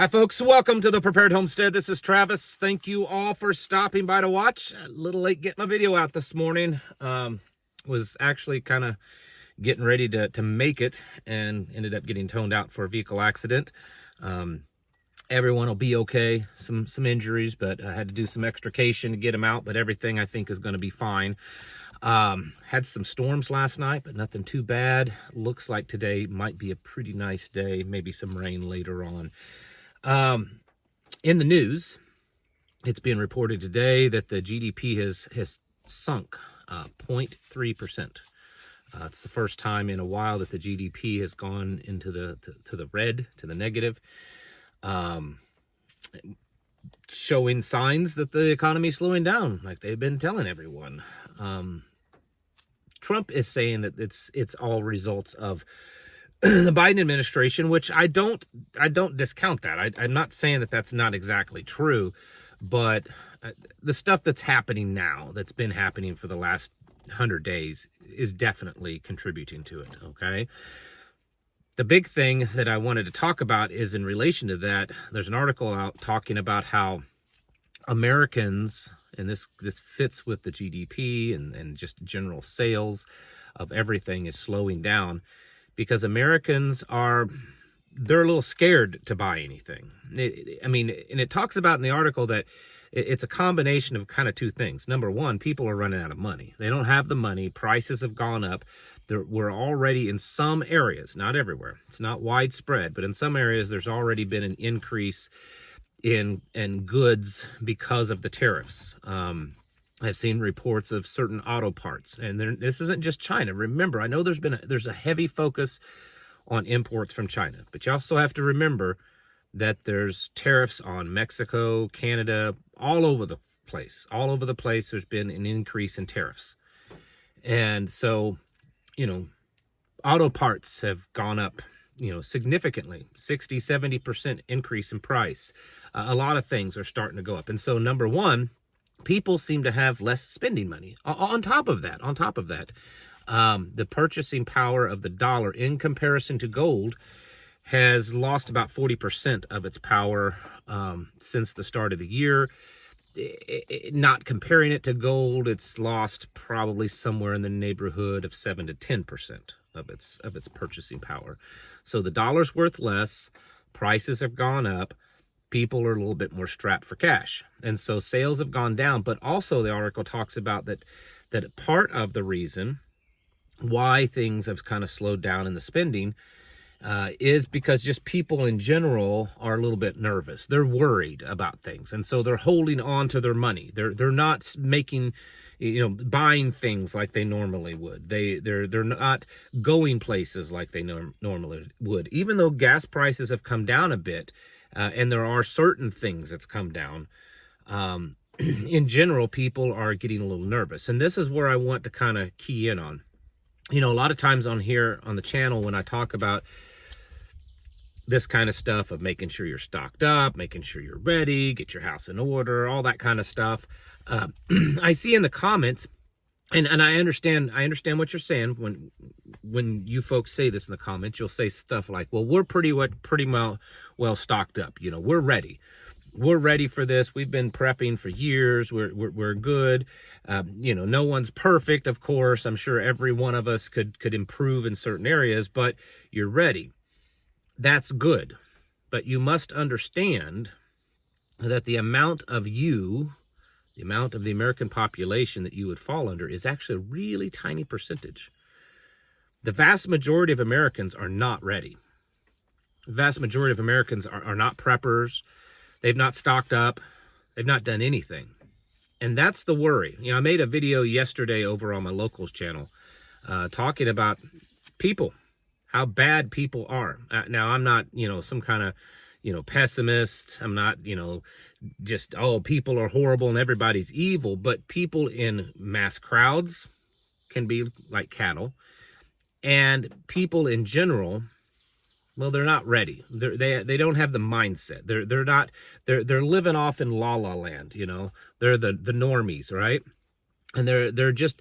Hi, folks. Welcome to the Prepared Homestead. This is Travis. Thank you all for stopping by to watch. A little late getting my video out this morning. Was actually kind of getting ready to make it and ended up getting toned out for a vehicle accident. Everyone will be okay. Some injuries, but I had to do some extrication to get them out, but everything I think is going to be fine. Had some storms last night, but nothing too bad. Looks like today might be a pretty nice day, maybe some rain later on. In the news, it's being reported today that the GDP has sunk 0.3%. It's the first time in a while that the GDP has gone into the red, to the negative, showing signs that the economy is slowing down, like they've been telling everyone. Trump is saying that it's all results of the Biden administration, which I don't discount that. I'm not saying that that's not exactly true, but the stuff that's happening now, that's been happening for the last 100 days, is definitely contributing to it, okay? The big thing that I wanted to talk about is in relation to that. There's an article out talking about how Americans, and this fits with the GDP and just general sales of everything, is slowing down because Americans they're a little scared to buy anything. And it talks about in the article that it's a combination of kind of two things. Number one, people are running out of money. They don't have the money. Prices have gone up. We're already in some areas, not everywhere. It's not widespread, but in some areas there's already been an increase in goods because of the tariffs. I've seen reports of certain auto parts, and this isn't just China. Remember, I know there's a heavy focus on imports from China, but you also have to remember that there's tariffs on Mexico, Canada, all over the place. All over the place, there's been an increase in tariffs. And so, auto parts have gone up, significantly, 60, 70% increase in price. A lot of things are starting to go up. And so, number one, people seem to have less spending money. On top of that, the purchasing power of the dollar in comparison to gold has lost about 40% of its power since the start of the year. Not comparing it to gold, it's lost probably somewhere in the neighborhood of 7 to 10% of its purchasing power. So the dollar's worth less, prices have gone up, people are a little bit more strapped for cash. And so sales have gone down, but also the article talks about that part of the reason why things have kind of slowed down in the spending is because just people in general are a little bit nervous. They're worried about things, and so they're holding on to their money. They're not making, buying things like they normally would. They're not going places like they normally would. Even though gas prices have come down a bit, and there are certain things that's come down, in general, people are getting a little nervous. And this is where I want to kind of key in on. A lot of times on here on the channel, when I talk about this kind of stuff of making sure you're stocked up, making sure you're ready, get your house in order, all that kind of stuff, I see in the comments, and I understand what you're saying when you folks say this in the comments. You'll say stuff like, well, we're pretty well stocked up. We're ready. We're ready for this. We've been prepping for years. We're good. No one's perfect, of course. I'm sure every one of us could improve in certain areas, but you're ready. That's good. But you must understand that the amount of the American population that you would fall under is actually a really tiny percentage. The vast majority of Americans are not ready. The vast majority of Americans are not preppers. They've not stocked up. They've not done anything. And that's the worry. I made a video yesterday over on my locals channel talking about people, how bad people are. Now, I'm not, some kind of, pessimist. I'm not, just, people are horrible and everybody's evil. But people in mass crowds can be like cattle. And people in general, well, they're not ready. They don't have the mindset. They're living off in la la land, They're the normies, right? And they're just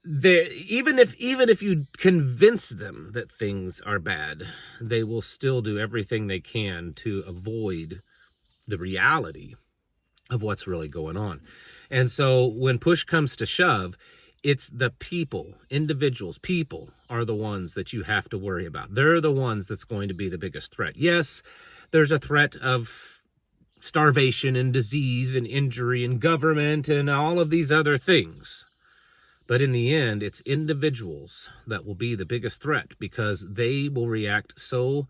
even if you convince them that things are bad, they will still do everything they can to avoid the reality of what's really going on. And so when push comes to shove, it's the people, individuals, people are the ones that you have to worry about. They're the ones that's going to be the biggest threat. Yes, there's a threat of starvation and disease and injury and government and all of these other things. But in the end, it's individuals that will be the biggest threat, because they will react so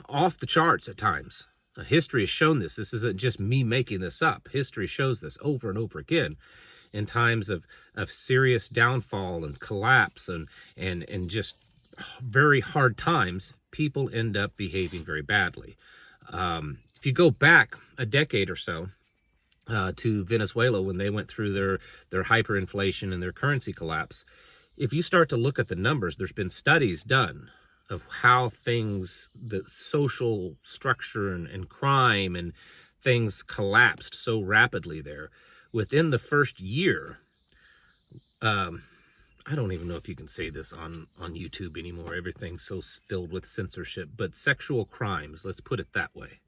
off the charts at times. History has shown this. This isn't just me making this up. History shows this over and over again. In times of serious downfall and collapse and just very hard times, people end up behaving very badly. If you go back a decade or so to Venezuela, when they went through their hyperinflation and their currency collapse, if you start to look at the numbers, there's been studies done of how things, the social structure and crime and things collapsed so rapidly there. Within the first year, I don't even know if you can say this on YouTube anymore. Everything's so filled with censorship, but sexual crimes, let's put it that way.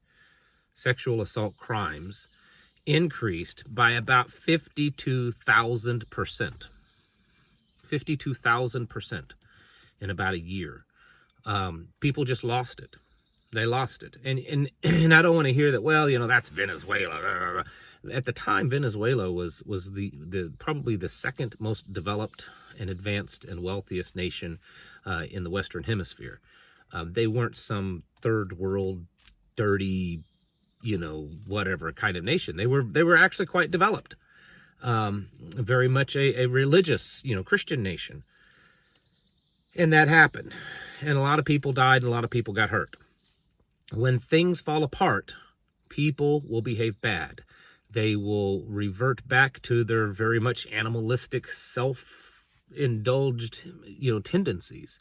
Sexual assault crimes increased by about 52,000%. 52,000% in about a year. People just lost it. They lost it. And I don't want to hear that, well, that's Venezuela. At the time, Venezuela was the probably the second most developed and advanced and wealthiest nation in the Western Hemisphere. They weren't some third world, dirty, whatever kind of nation. They were actually quite developed. Very much a religious, Christian nation. And that happened. And a lot of people died and a lot of people got hurt. When things fall apart, people will behave bad. They will revert back to their very much animalistic, self-indulged, tendencies.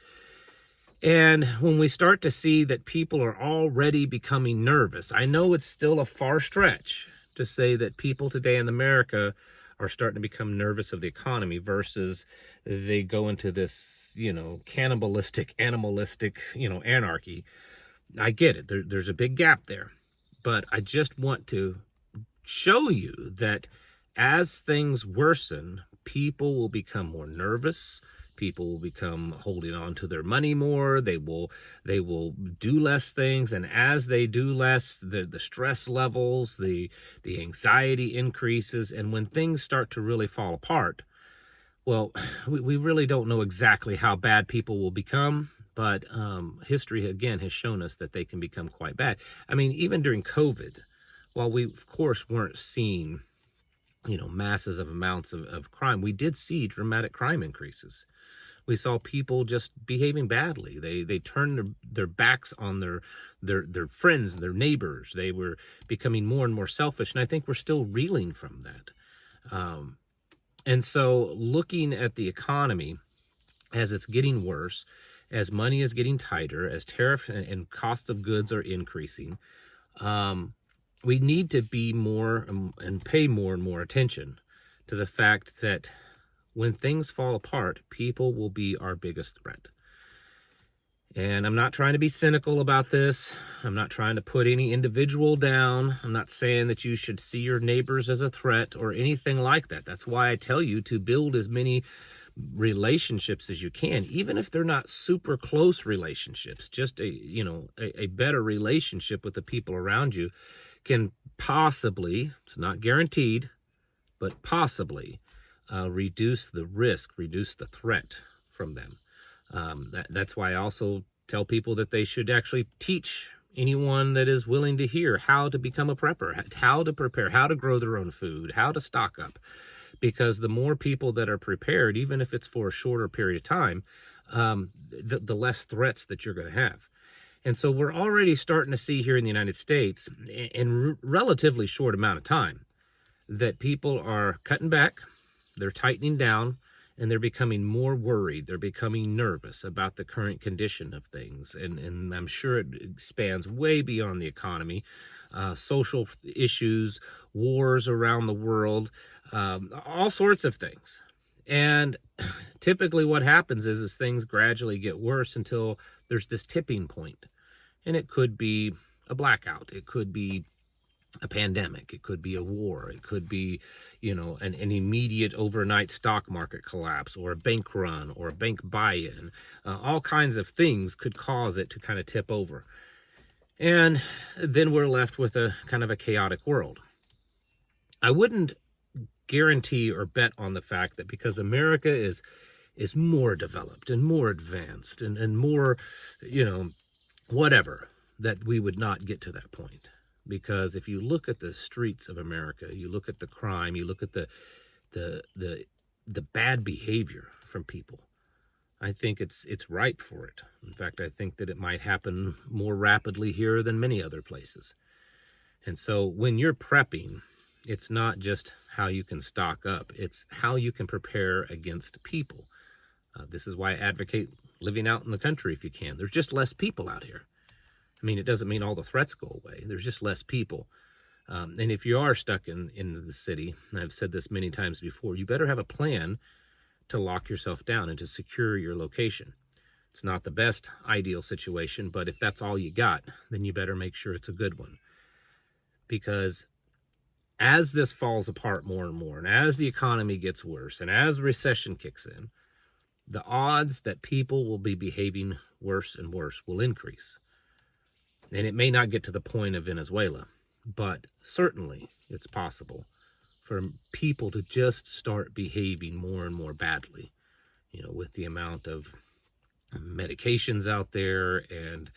And when we start to see that people are already becoming nervous, I know it's still a far stretch to say that people today in America are starting to become nervous of the economy versus they go into this, cannibalistic, animalistic, anarchy. I get it. There's a big gap there. But I just want to show you that as things worsen, people will become more nervous. People will become holding on to their money more. They will do less things, and as they do less, the stress levels, the anxiety increases, and when things start to really fall apart, well, we really don't know exactly how bad people will become, but history again has shown us that they can become quite bad. I mean, even during COVID, while we of course weren't seeing masses of amounts of crime, we did see dramatic crime increases. We saw people just behaving badly. They turned their backs on their friends and their neighbors. They were becoming more and more selfish, and I think we're still reeling from that. And so looking at the economy as it's getting worse, as money is getting tighter, as tariff and cost of goods are increasing, we need to be more and pay more and more attention to the fact that when things fall apart, people will be our biggest threat. And I'm not trying to be cynical about this. I'm not trying to put any individual down. I'm not saying that you should see your neighbors as a threat or anything like that. That's why I tell you to build as many relationships as you can, even if they're not super close relationships. Just a better relationship with the people around you can possibly, it's not guaranteed, but possibly reduce the risk, reduce the threat from them. That's why I also tell people that they should actually teach anyone that is willing to hear how to become a prepper, how to prepare, how to grow their own food, how to stock up. Because the more people that are prepared, even if it's for a shorter period of time, the less threats that you're going to have. And so we're already starting to see here in the United States, in relatively short amount of time, that people are cutting back, they're tightening down, and they're becoming more worried. They're becoming nervous about the current condition of things. And I'm sure it spans way beyond the economy, social issues, wars around the world, all sorts of things. And typically what happens is things gradually get worse until there's this tipping point. And it could be a blackout. It could be a pandemic. It could be a war. It could be, an immediate overnight stock market collapse, or a bank run, or a bank buy-in. All kinds of things could cause it to kind of tip over. And then we're left with a kind of a chaotic world. I wouldn't guarantee or bet on the fact that because America is more developed and more advanced and more, whatever, that we would not get to that point. Because if you look at the streets of America, you look at the crime, you look at the bad behavior from people, I think it's ripe for it. In fact, I think that it might happen more rapidly here than many other places. And so when you're prepping, it's not just how you can stock up, it's how you can prepare against people. This is why I advocate living out in the country if you can. There's just less people out here. I mean, it doesn't mean all the threats go away. There's just less people. And if you are stuck in the city, and I've said this many times before, you better have a plan to lock yourself down and to secure your location. It's not the best ideal situation, but if that's all you got, then you better make sure it's a good one. Because as this falls apart more and more, and as the economy gets worse, and as recession kicks in, the odds that people will be behaving worse and worse will increase. And it may not get to the point of Venezuela, but certainly it's possible for people to just start behaving more and more badly, with the amount of medications out there and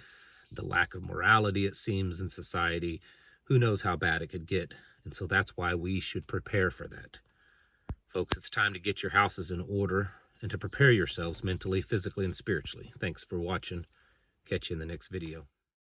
the lack of morality, it seems, in society. Who knows how bad it could get? And so that's why we should prepare for that. Folks, it's time to get your houses in order and to prepare yourselves mentally, physically, and spiritually. Thanks for watching. Catch you in the next video.